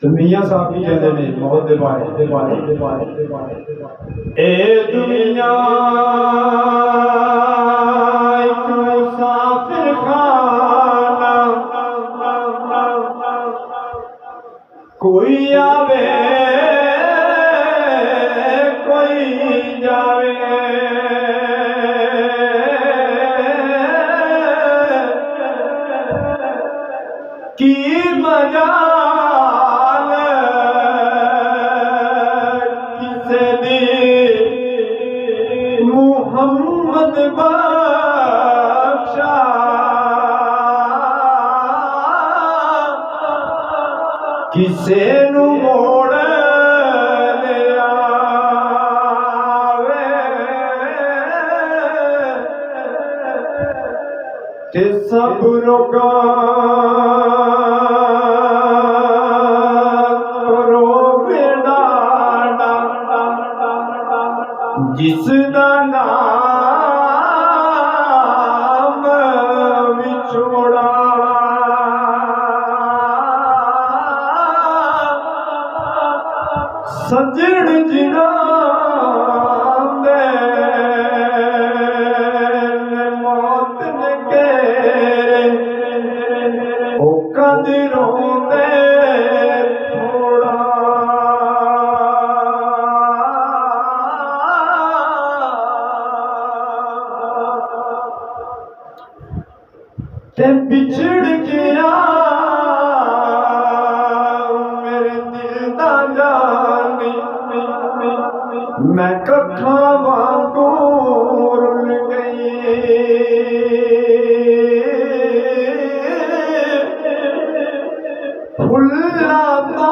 तो मियाँ साहब की कहते ने मौत दे बारे ए दुनिया एक मुसाफिर खाना, कोई आवे कोई जावे, की मजाल किसे दी मुहम्मद बख्शा, किसे नू मोड़ ले आवे ते सब रोका जिसदा नाम विछोड़ा, सजण जिना दे मौत ने घेरे, ओ कदी रोंदे ते बिछड़ गया मेरे दिल दा जानी, मैं कखा वांगू रुल गई, फुल्ला तो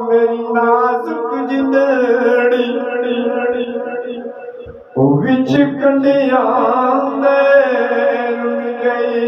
मेरी नाजुक जिंदड़ी विच कंडियां दे रुल गई।